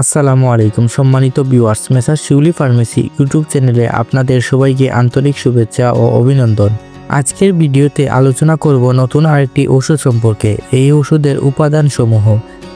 আসসালামু আলাইকুম সম্মানিত ভিউয়ার্স, মেসার শিউলি ফার্মেসি ইউটিউব চ্যানেলে আপনাদের সবাইকে আন্তরিক শুভেচ্ছা ও অভিনন্দন। আজকের ভিডিওতে আলোচনা করব নতুন আরেকটি ওষুধ সম্পর্কে। এই ওষুধের উপাদানসমূহ,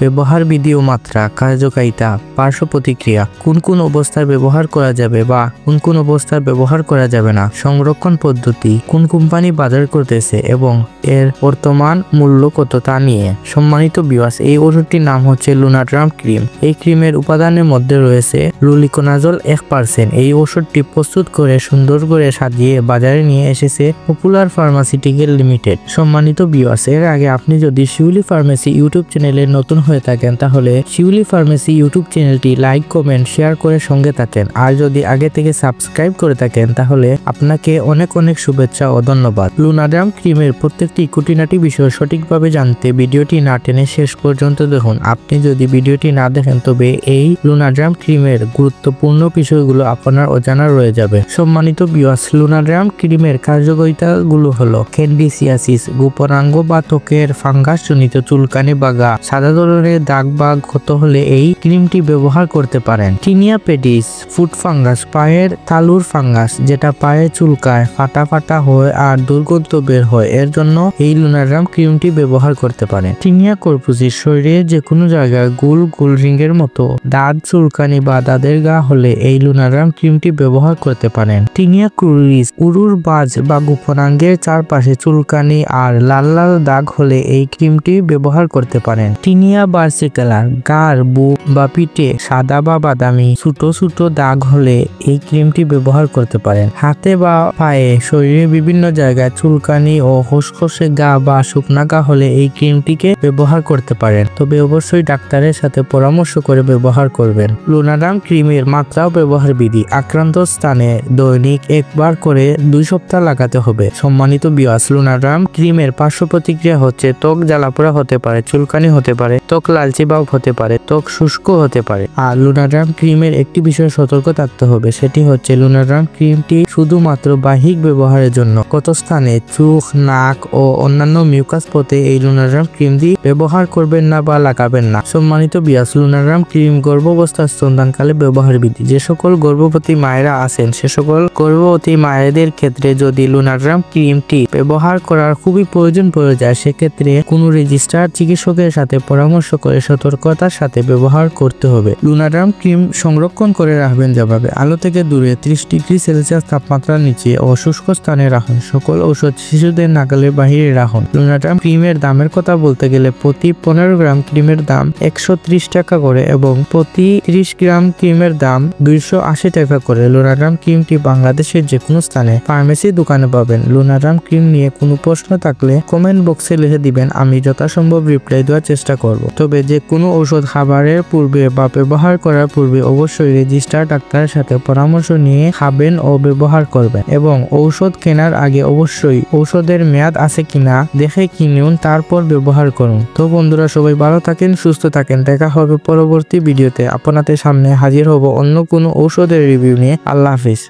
ব্যবহার বিধি ও মাত্রা, কার্যকারিতা, পার্শ্ব প্রতিক্রিয়া, কোন কোন অবস্থায় ব্যবহার করা যাবে বা কোন কোন অবস্থায় ব্যবহার করা যাবে না, সংরক্ষণ পদ্ধতি, কোন কোম্পানি বাজার করতেছে এবং এর বর্তমান মূল্য কত তা নিয়ে। সম্মানিত ভিউয়ার্স, এই ওষুধটির নাম হচ্ছে লুনাড্রাম ক্রিম। এই ক্রিমের উপাদানের মধ্যে রয়েছে লুলিকোনাজল 1%। এই ওষুধটি প্রস্তুত করে সুন্দর করে সাজিয়ে বাজারে নিয়ে এসেছে পপুলার ফার্মাসিউটিক্যাল লিমিটেড। সম্মানিত ভিউয়ার্স, এর আগে আপনি যদি শিউলি ফার্মেসি ইউটিউব চ্যানেলে নতুন হয়ে থাকেন তাহলে শিউলি ফার্মেসি ইউটিউব চ্যানেলটি লাইক, কমেন্ট, শেয়ার করে সঙ্গে থাকেন। আর যদি আগে থেকে সাবস্ক্রাইব করে থাকেন তাহলে আপনাকে অনেক অনেক শুভেচ্ছা ও ধন্যবাদ। লুনাড্রাম ক্রিমের প্রত্যেকটি খুঁটিনাটি বিষয় সঠিকভাবে জানতে ভিডিওটি না টেনে শেষ পর্যন্ত দেখুন। আপনি যদি ভিডিওটি না দেখেন তবে এই লুনাড্রাম ক্রিমের গুরুত্বপূর্ণ বিষয়গুলো আপনার অজানা রয়ে যাবে। সম্মানিত ভিউয়ার্স, লুনাড্রাম ক্রিমের কার্যকারিতাগুলো হলো ক্যান্ডিসিয়াসিস, গোপনাঙ্গ বা ত্বকের ফাঙ্গাস জনিত চুলকানি বা ঘা, সাদা ধরনের দাগ বা ক্ষত হলে এই ক্রিমটি ব্যবহার করতে পারেন। টিনিয়া পেডিস, ফুট ফাঙ্গাস, পায়ের তালুর ফাঙ্গাস যেটা পায়ে চুলকায়, ফাটা ফাটা হয় আর দুর্গন্ধ বের হয়, এর জন্য এই লুনাড্রাম ক্রিমটি ব্যবহার করতে পারেন। টিনিয়া কর্পুসিস, শরীরের যে কোনো জায়গায় গোল গোল রিংয়ের মতো দাঁত, চুলকানি বা দাঁতের ঘা হলে এই লুনাড্রাম ক্রিমটি ব্যবহার করতে পারেন। টিনিয়া ক্রুরিস, উরুর বাজ বা গোপনাঙ্গের চারপাশে চুলকানি আর লাল লাল দাগ হলে এই ক্রিমটি ব্যবহার করতে পারেন। টিনিয়া বার্সিকুলার, গাড়, বুক বা পিঠে সাদা বা বাদামি ছোট ছোট দাগ হলে এই ক্রিমটি ব্যবহার করতে পারেন। হাতে বা পায়ে, শরীরের বিভিন্ন জায়গায় চুলকানি ও খসখসে গা বা শুকনা গা হলে এই ক্রিমটিকে ব্যবহার করতে পারেন, তবে অবশ্যই ডাক্তারের সাথে পরামর্শ করে ব্যবহার করবেন। লুনাড্রাম ক্রিমের মাত্রা ও ব্যবহার বিধি, আক্রান্ত স্থানে দৈনিক একবার করে 2 সপ্তাহ লাগাতে হবে। সম্মানিত ভিউয়ার্স, লুনাড্রাম ক্রিমের পার্শ্ব প্রতিক্রিয়া হচ্ছে ত্বক জ্বালাপোড়া হতে পারে, চুলকানি হতে পারে, ত্বক লালচে ভাব হতে পারে, ত্বক শুষ্ক হতে পারে। আর লুনাড্রাম ক্রিমের একটি বিষয়ে সতর্ক থাকতে হবে, সেটি হচ্ছে লুনাড্রাম ক্রিমটি শুধুমাত্র বাহ্যিক ব্যবহারের জন্য। কত স্থানে চোখ, নাক ও অন্যান্য মিউকাস পথে এই লুনাড্রাম ক্রিমটি ব্যবহার করবেন না বা লাগাবেন না। সম্মানিত ভিউয়ার্স, লুনাড্রাম ক্রিম গর্ভাবস্থা স্তনদানকালে ব্যবহার বিধি। যে সকল গর্ভবতী মায়েরা আছেন সে সকল গর্ভবতী মায়েদের ক্ষেত্রে যদি লুনাড্রাম ক্রিমটি ব্যবহার করার খুবই প্রয়োজন পড়ে যায়, সেক্ষেত্রে কোনো রেজিস্টার্ড চিকিৎসকের সাথে পরামর্শ করে সতর্কতার সাথে ব্যবহার করতে হবে। লুনাড্রাম ক্রিম সংরক্ষণ করে রাখবেন যেভাবে: আলো থেকে দূরে 30 ডিগ্রি সেলসিয়াস তাপমাত্রার নিচে ও শুষ্ক স্থানে রাখুন। সকল ঔষধ শিশুদের নাগালের বাহিরে রাখুন। লুনাড্রাম ক্রিমের দামের কথা বলতে গেলে প্রতি 15 গ্রাম ক্রিমের দাম 130 টাকা করে এবং প্রতি 30 গ্রাম ক্রিমের দাম 280 টাকা করে। লুনাড্রাম ক্রিমটি বাংলাদেশের যে কোনো স্থানে ফার্মেসি দোকানে পাবেন। লুনাড্রাম ক্রিম নিয়ে কোনো প্রশ্ন থাকলে কমেন্ট বক্সে লিখে দিবেন, আমি যথাসম্ভব রিপ্লাই দেওয়ার চেষ্টা করব। তবে যে কোনো ঔষধ খাবারের পূর্বে বা ব্যবহার করার পূর্বে অবশ্যই রেজিস্টার ডাক্তারের সাথে পরামর্শ নিয়ে খাবেন ও ব্যবহার করবেন এবং ঔষধ কেনার আগে অবশ্যই ঔষধের মেয়াদ আছে কিনা দেখে কিনুন, তারপর ব্যবহার করুন। তো বন্ধুরা, সবাই ভালো থাকেন, সুস্থ থাকেন। দেখা হবে পরবর্তী ভিডিওতে। আপনাদের সামনে হাজির হব অন্য কোনো ঔষধের রিভিউ নিয়ে। আল্লাহ হাফিজ।